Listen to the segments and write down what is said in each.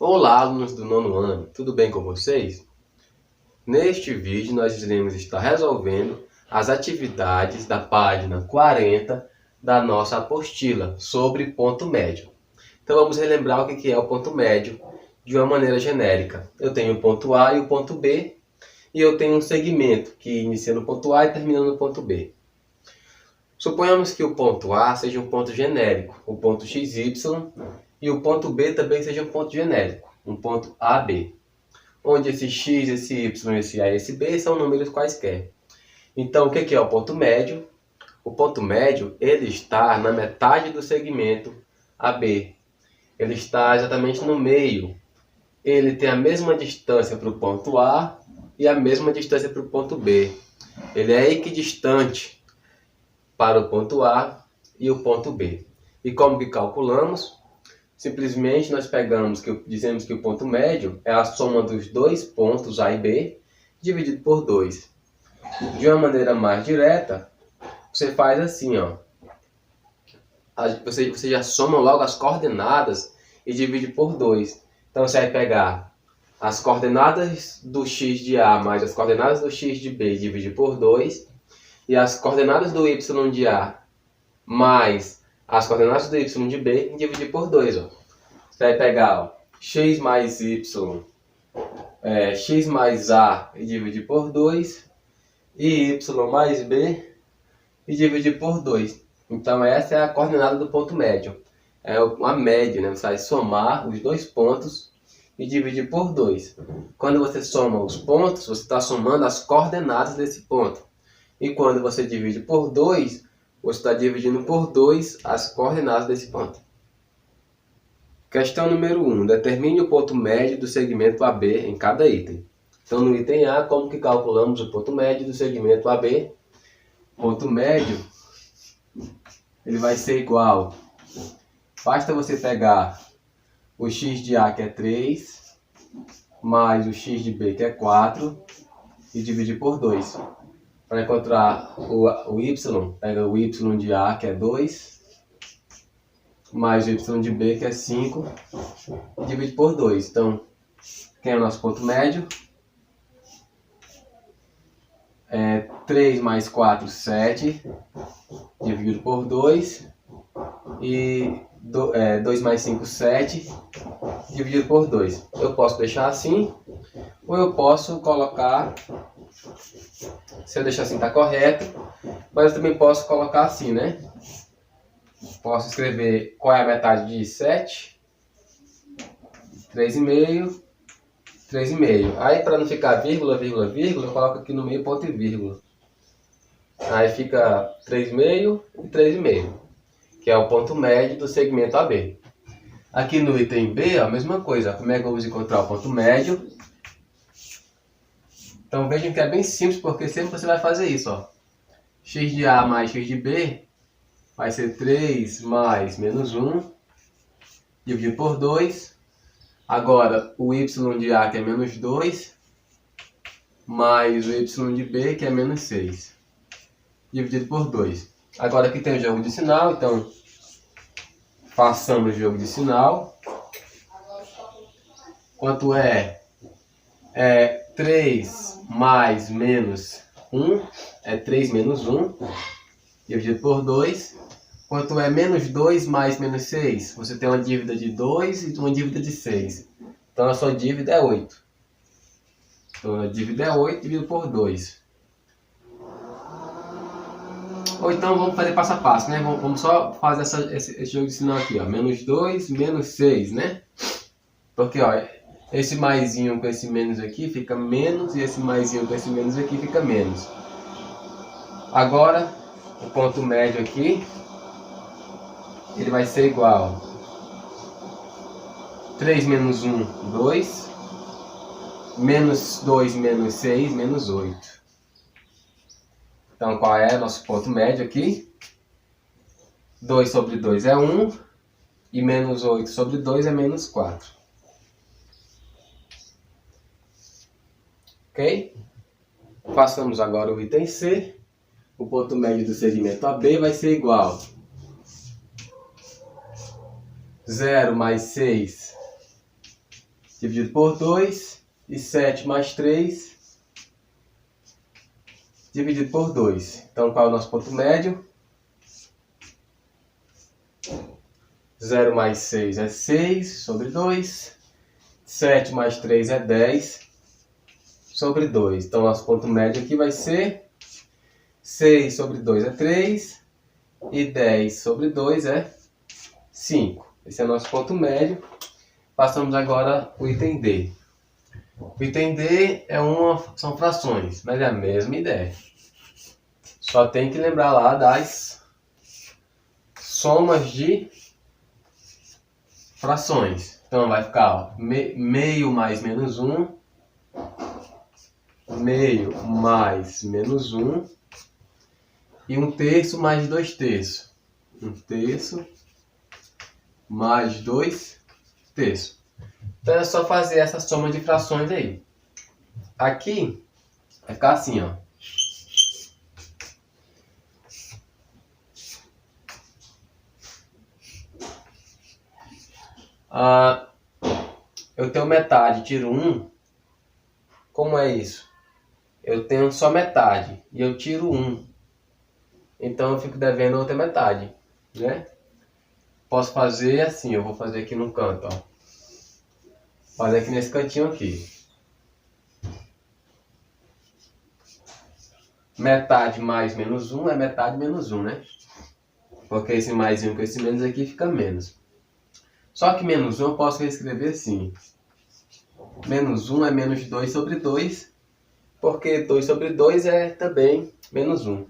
Olá, alunos do nono ano, tudo bem com vocês? Neste vídeo nós iremos estar resolvendo as atividades da página 40 da nossa apostila sobre ponto médio. Então vamos relembrar o que é o ponto médio de uma maneira genérica. Eu tenho o ponto A e o ponto B, e eu tenho um segmento que inicia no ponto A e termina no ponto B. Suponhamos que o ponto A seja um ponto genérico, o ponto XY, e o ponto B também seja um ponto genérico, um ponto AB, onde esse x, esse y, esse a e esse b são números quaisquer. Então, o que é o ponto médio? O ponto médio ele está na metade do segmento AB. Ele está exatamente no meio. Ele tem a mesma distância para o ponto A e a mesma distância para o ponto B. Ele é equidistante para o ponto A e o ponto B. E como que calculamos? Simplesmente nós dizemos que o ponto médio é a soma dos dois pontos A e B dividido por 2. De uma maneira mais direta, você faz assim, ó. Você já soma logo as coordenadas e divide por 2. Então você vai pegar as coordenadas do x de A mais as coordenadas do x de B e dividir por 2. E as coordenadas do y de A mais as coordenadas do y de B e dividir por 2. Ó. Você vai pegar ó, x mais y, x mais A e dividir por 2, e y mais B e dividir por 2. Então essa é a coordenada do ponto médio. É uma média, né? Você vai somar os dois pontos e dividir por 2. Quando você soma os pontos, você está somando as coordenadas desse ponto. E quando você divide por 2, você está dividindo por 2 as coordenadas desse ponto. Questão número 1. Determine o ponto médio do segmento AB em cada item. Então, no item A, como que calculamos o ponto médio do segmento AB? Ponto médio, ele vai ser igual. Basta você pegar o x de A, que é 3, mais o x de B, que é 4, e dividir por 2. Para encontrar o y, pega o y de A, que é 2, mais o y de B, que é 5, e divide por 2. Então, quem é o nosso ponto médio? 3 mais 4, 7, dividido por 2, e 2 mais 5, 7, dividido por 2. Eu posso deixar assim, ou eu posso colocar, se eu deixar assim está correto, mas eu também posso colocar assim, né? Posso escrever qual é a metade de 7, 3,5, 3,5. Aí para não ficar vírgula, vírgula, vírgula, eu coloco aqui no meio ponto e vírgula. Aí fica 3,5 e 3,5, que é o ponto médio do segmento AB. Aqui no item B, a mesma coisa. Como é que vamos encontrar o ponto médio? Então vejam que é bem simples, porque sempre você vai fazer isso. Ó. X de A mais x de B vai ser 3 mais menos 1, dividido por 2. Agora, o y de A, que é menos 2, mais o y de B, que é menos 6, dividido por 2. Agora aqui tem o jogo de sinal, então façamos o jogo de sinal. Quanto é 3 mais menos 1, é 3 menos 1, dividido por 2. Quanto é menos 2 mais menos 6? Você tem uma dívida de 2 e uma dívida de 6. Então a sua dívida é 8. Então a dívida é 8 dividido por 2. Ou então vamos fazer passo a passo, né? Vamos só fazer esse jogo de sinal aqui, ó. Menos 2, menos 6, né? Porque, ó, esse maisinho com esse menos aqui fica menos, e esse maisinho com esse menos aqui fica menos. Agora, o ponto médio aqui, ele vai ser igual 3 menos 1, 2, menos 2 menos 6, menos 8. Então, qual é o nosso ponto médio aqui? 2 sobre 2 é 1, e menos 8 sobre 2 é menos 4. Ok? Passamos agora o item C. O ponto médio do segmento AB vai ser igual 0 mais 6 dividido por 2, e 7 mais 3, dividido por 2. Então, qual é o nosso ponto médio? 0 mais 6 é 6 sobre 2. 7 mais 3 é 10 sobre 2. Então, nosso ponto médio aqui vai ser 6 sobre 2 é 3. E 10 sobre 2 é 5. Esse é o nosso ponto médio. Passamos agora o item D. O item D são frações, mas é a mesma ideia. Só tem que lembrar lá das somas de frações. Então vai ficar ó, meio mais menos 1, meio mais menos 1 e 1/3 mais 2/3. 1/3 mais 2/3. Então é só fazer essa soma de frações aí. Aqui vai ficar assim, ó. Eu tenho metade, tiro 1. Como é isso? Eu tenho só metade e eu tiro 1. Então eu fico devendo outra metade, né? Posso fazer assim, eu vou fazer aqui no canto, ó. Fazer aqui nesse cantinho aqui. Metade mais menos 1 é metade menos 1, né? Porque esse mais 1 com esse menos aqui fica menos. Só que menos 1 eu posso reescrever assim. Menos 1 é menos 2 sobre 2, porque 2 sobre 2 é também menos 1.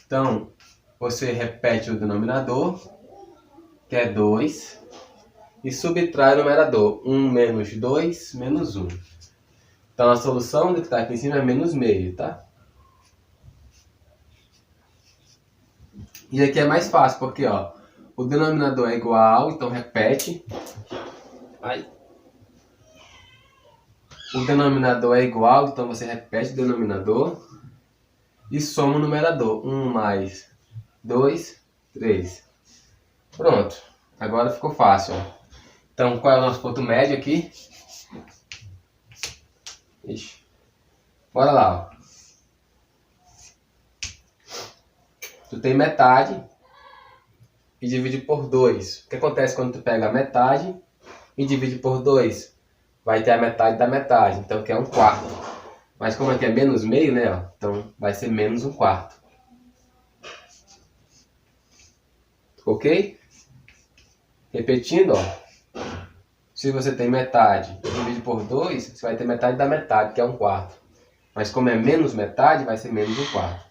Então, você repete o denominador, que é 2, e subtrai o numerador, 1 menos 2 menos 1. Então, a solução do que está aqui em cima é menos meio, tá? E aqui é mais fácil, porque ó, o denominador é igual, então repete. O denominador é igual, então você repete o denominador e soma o numerador. 1 mais 2, 3. Pronto. Agora ficou fácil. Ó. Então, qual é o nosso ponto médio aqui? Ixi. Bora lá. Ó. Tu tem metade e divide por 2. O que acontece quando tu pega a metade e divide por 2? Vai ter a metade da metade, então que é 1/4. Mas como aqui é menos meio, né? Ó, então vai ser menos 1/4. Ok? Repetindo, ó. Se você tem metade e divide por 2, você vai ter metade da metade, que é 1/4. Mas como é menos metade, vai ser menos 1/4.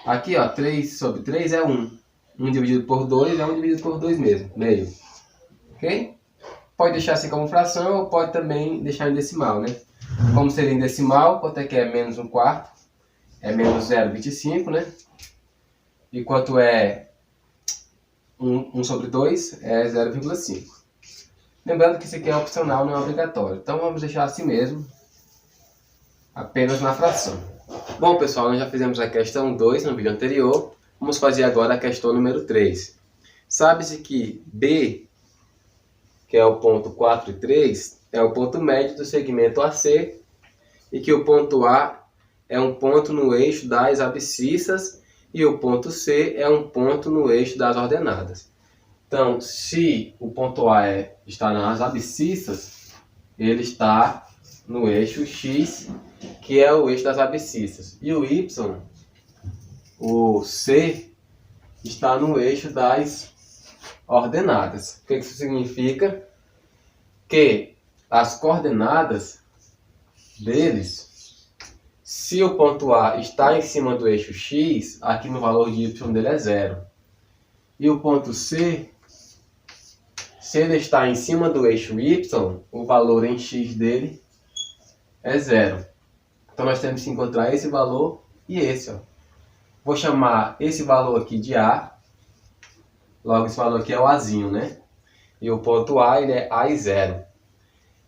Aqui, ó, 3 sobre 3 é 1. 1 dividido por 2 é 1 dividido por 2 mesmo, meio. Ok? Pode deixar assim como fração ou pode também deixar em decimal, né? Como seria em decimal, quanto é que é menos 1/4? É menos 0,25, né? E quanto é 1 sobre 2? É 0,5. Lembrando que isso aqui é opcional, não é obrigatório. Então vamos deixar assim mesmo, apenas na fração. Bom, pessoal, nós já fizemos a questão 2 no vídeo anterior. Vamos fazer agora a questão número 3. Sabe-se que B, que é o ponto 4 e 3, é o ponto médio do segmento AC e que o ponto A é um ponto no eixo das abscissas e o ponto C é um ponto no eixo das ordenadas. Então, se o ponto A está nas abscissas, ele está no eixo X, que é o eixo das abscissas. E o Y, o C, está no eixo das ordenadas. O que isso significa? Que as coordenadas deles, se o ponto A está em cima do eixo X, aqui no valor de Y dele é 0. E o ponto C, se ele está em cima do eixo Y, o valor em X dele é 0. Então nós temos que encontrar esse valor e esse. Ó. Vou chamar esse valor aqui de A. Logo esse valor aqui é o Azinho, né? E o ponto A ele é A e 0.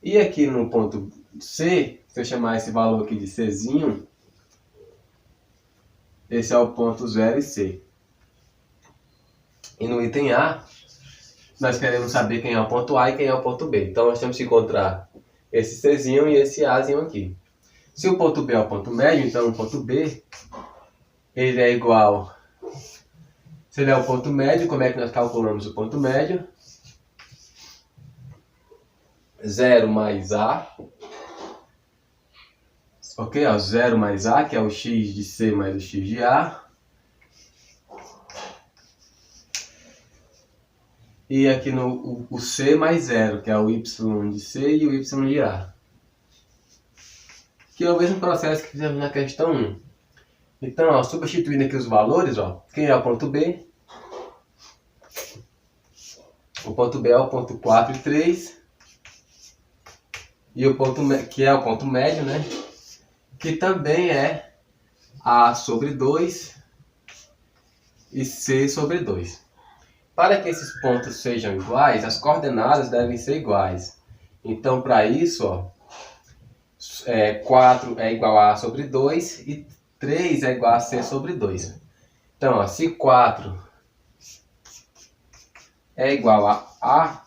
E aqui no ponto C, se eu chamar esse valor aqui de Czinho, esse é o ponto 0 e C. E no item A, nós queremos saber quem é o ponto A e quem é o ponto B. Então nós temos que encontrar esse Czinho e esse Azinho aqui. Se o ponto B é o ponto médio, então o ponto B ele é igual... Se ele é o ponto médio, como é que nós calculamos o ponto médio? 0 mais A. Ok? Ó, 0 mais A, que é o x de C mais o x de A. E aqui o C mais 0, que é o y de C e o y de A. Que é o mesmo processo que fizemos na questão 1. Então, ó, substituindo aqui os valores, ó, quem é o ponto B? O ponto B é o ponto 4 e 3. E o ponto que é o ponto médio, né? Que também é A sobre 2 e C sobre 2. Para que esses pontos sejam iguais, as coordenadas devem ser iguais. Então, para isso, ó, 4 é igual a A sobre 2 e 3 é igual a C sobre 2. Então, ó, se 4 é igual a A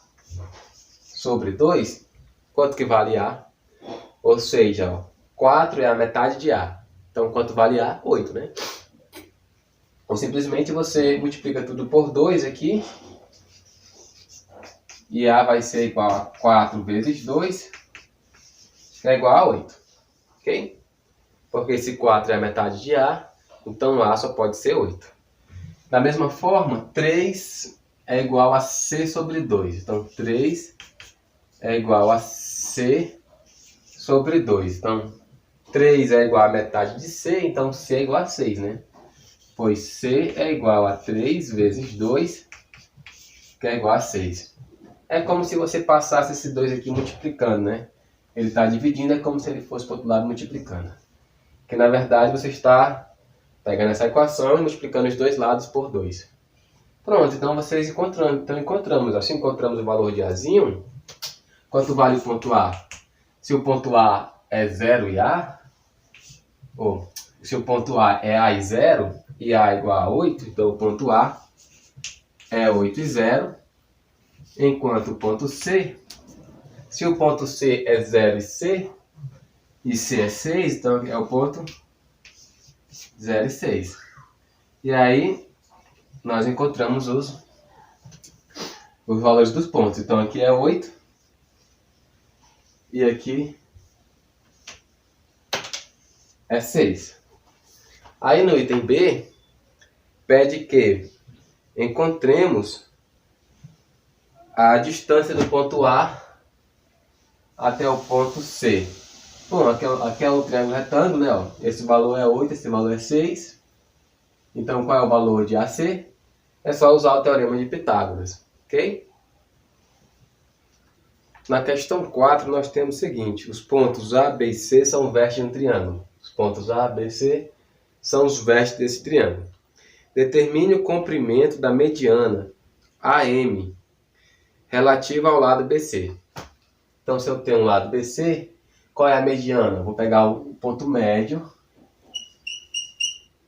sobre 2, quanto que vale A? Ou seja, ó, 4 é a metade de A. Então, quanto vale A? 8, né? Ou simplesmente você multiplica tudo por 2 aqui. E A vai ser igual a 4 vezes 2, que é igual a 8. Ok? Porque se 4 é a metade de A, então A só pode ser 8. Da mesma forma, 3 é igual a C sobre 2. Então, 3 é igual a C sobre 2. Então, 3 é igual a metade de C, então C é igual a 6, né? Pois C é igual a 3 vezes 2, que é igual a 6. É como se você passasse esse 2 aqui multiplicando, né? Ele está dividindo, é como se ele fosse para o outro lado multiplicando. Que na verdade você está pegando essa equação e multiplicando os dois lados por 2. Pronto, então vocês encontramos. Assim encontramos o valor de Azinho. Quanto vale o ponto A? Se o ponto A é 0 e A, ou se o ponto A é A e 0, e A é igual a 8, então o ponto A é 8 e 0, enquanto o ponto C, se o ponto C é 0 e C é 6, então é o ponto 0 e 6. E aí nós encontramos os valores dos pontos. Então aqui é 8 e aqui é 6. Aí no item B, pede que encontremos a distância do ponto A até o ponto C. Bom, aqui é o triângulo retângulo, né? Ó. Esse valor é 8, esse valor é 6. Então, qual é o valor de AC? É só usar o teorema de Pitágoras, ok? Na questão 4, nós temos o seguinte: os pontos A, B e C são vértices de um triângulo. Os pontos A, B e C são os vértices desse triângulo. Determine o comprimento da mediana AM relativa ao lado BC. Então, se eu tenho um lado BC, qual é a mediana? Vou pegar o ponto médio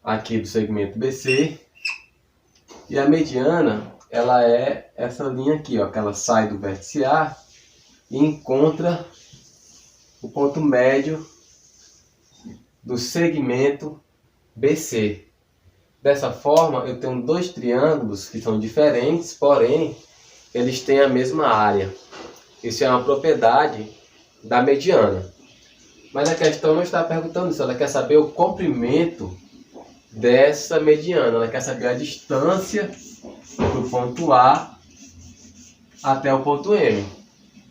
aqui do segmento BC. E a mediana, ela é essa linha aqui, ó, que ela sai do vértice A e encontra o ponto médio do segmento BC. Dessa forma, eu tenho dois triângulos que são diferentes, porém, eles têm a mesma área. Isso é uma propriedade da mediana. Mas a questão não está perguntando isso, ela quer saber o comprimento dessa mediana, ela quer saber a distância do ponto A até o ponto M.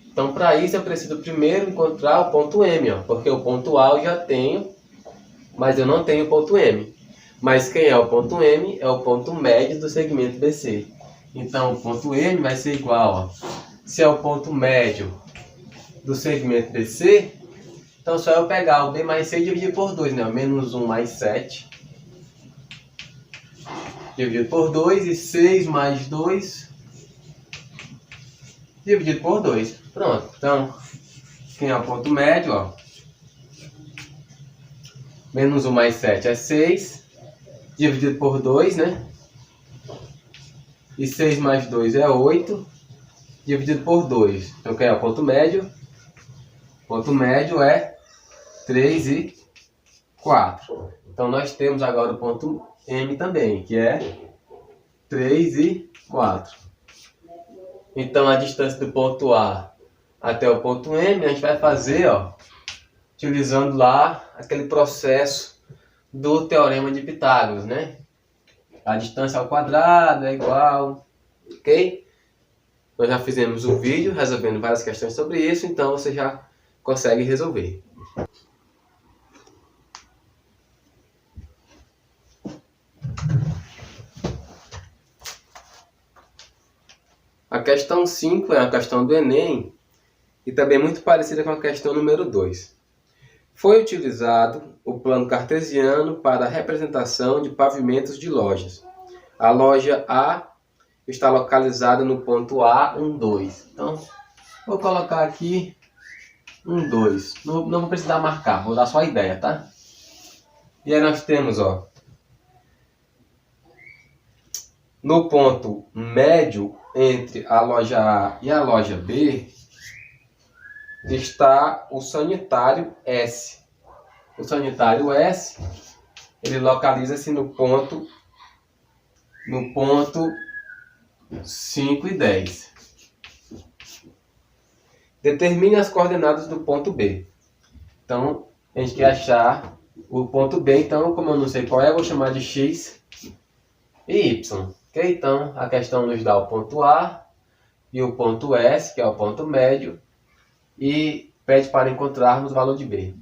Então, para isso, eu preciso primeiro encontrar o ponto M, ó, porque o ponto A eu já tenho, mas eu não tenho o ponto M. Mas quem é o ponto M? É o ponto médio do segmento BC. Então, o ponto M vai ser igual, ó, se é o ponto médio do segmento BC, então só eu pegar o B mais C e dividir por 2, né? Menos 1 mais 7. Dividido por 2 e 6 mais 2 dividido por 2. Pronto. Então, quem é o ponto médio, ó? Menos 1 mais 7 é 6. Dividido por 2, né? E 6 mais 2 é 8. Dividido por 2. Então, quem é o ponto médio? Ponto médio é 3 e 4. Então nós temos agora o ponto M também, que é 3 e 4. Então a distância do ponto A até o ponto M a gente vai fazer, ó, utilizando lá aquele processo do teorema de Pitágoras, né? A distância ao quadrado é igual, ok? Nós já fizemos um vídeo resolvendo várias questões sobre isso, então você já consegue resolver. A questão 5 é a questão do Enem e também muito parecida com a questão número 2. Foi utilizado o plano cartesiano para a representação de pavimentos de lojas. A loja A está localizada no ponto A, 1, 2. Então, vou colocar aqui 1, 2. Não vou precisar marcar, vou dar só a ideia, tá? E aí nós temos, ó, no ponto médio entre a loja A e a loja B, está o sanitário S. O sanitário S, ele localiza-se no ponto 5 e 10. Determine as coordenadas do ponto B. Então, a gente quer achar o ponto B. Então, como eu não sei qual é, eu vou chamar de X e Y. Ok? Então, a questão nos dá o ponto A e o ponto S, que é o ponto médio, e pede para encontrarmos o valor de B.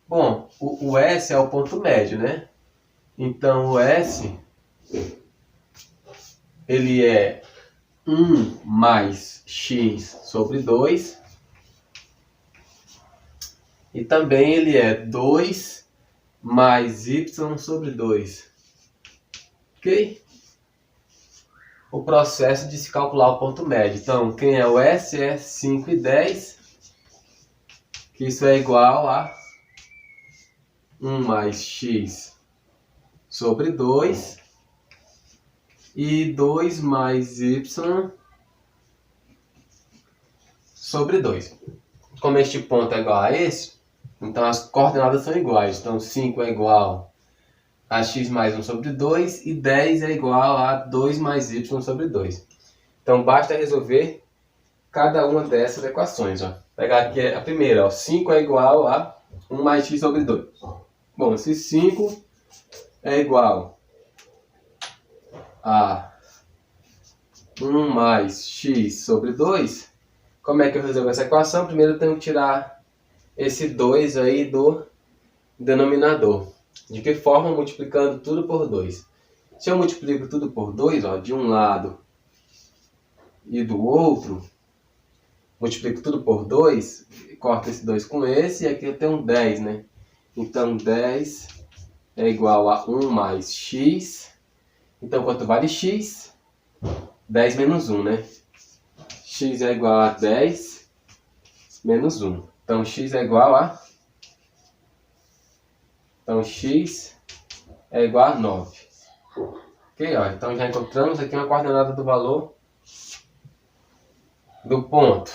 Bom, o S é o ponto médio, né? Então, o S, ele é 1 mais X sobre 2. E também ele é 2 mais Y sobre 2. Ok? O processo de se calcular o ponto médio. Então, quem é o S é 5 e 10. Que isso é igual a 1 mais X sobre 2. E 2 mais Y sobre 2. Como este ponto é igual a esse, então as coordenadas são iguais. Então 5 é igual a x mais 1 sobre 2 e 10 é igual a 2 mais y sobre 2. Então basta resolver cada uma dessas equações. Ó. Vou pegar aqui a primeira. Ó. 5 é igual a 1 mais x sobre 2. Bom, se 5 é igual a 1 mais x sobre 2, como é que eu resolvo essa equação? Primeiro eu tenho que tirar esse 2 aí do denominador. De que forma? Multiplicando tudo por 2. Se eu multiplico tudo por 2, ó, de um lado e do outro, multiplico tudo por 2, corto esse 2 com esse, e aqui eu tenho um 10, né? Então 10 é igual a 1 mais x. Então quanto vale x? 10 menos 1, né? X é igual a 10 menos 1. Então x é igual a... Então x é igual a 9. Ok, ó, então já encontramos aqui uma coordenada do valor do ponto.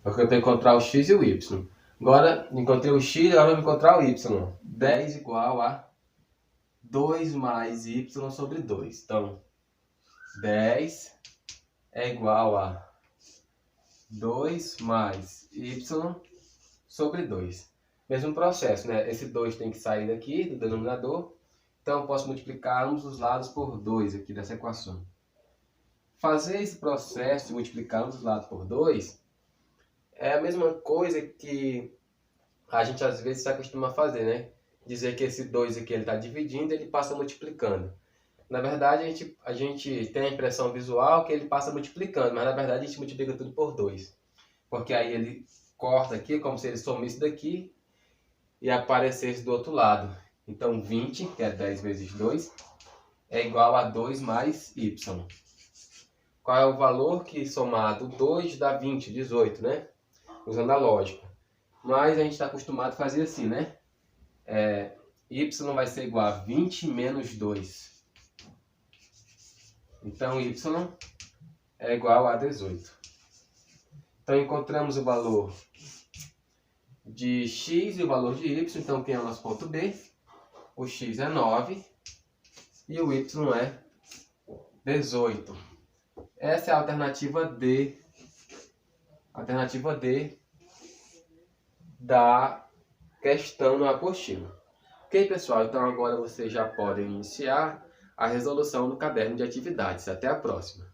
Porque eu tenho que encontrar o x e o y. Agora encontrei o x, agora eu vou encontrar o y. 10 igual a 2 mais y sobre 2. Então 10 é igual a 2 mais y sobre 2. Mesmo processo, né? Esse 2 tem que sair daqui do denominador. Então eu posso multiplicar ambos os lados por 2 aqui dessa equação. Fazer esse processo de multiplicar ambos os lados por 2 é a mesma coisa que a gente às vezes se acostuma a fazer, né? Dizer que esse 2 aqui ele está dividindo, ele passa multiplicando. Na verdade, a gente tem a impressão visual que ele passa multiplicando, mas na verdade a gente multiplica tudo por 2. Porque aí ele corta aqui, como se ele somisse daqui e aparecesse do outro lado. Então 20, que é 10 vezes 2, é igual a 2 mais y. Qual é o valor que somado 2 dá 20, 18, né? Usando a lógica. Mas a gente está acostumado a fazer assim, né? Y vai ser igual a 20 menos 2. Então y é igual a 18. Então encontramos o valor de x e o valor de y. Então, quem é o nosso ponto B? O x é 9 e o y é 18. Essa é a alternativa D. Alternativa D da questão no apostila. Ok, pessoal? Então agora vocês já podem iniciar a resolução do caderno de atividades. Até a próxima.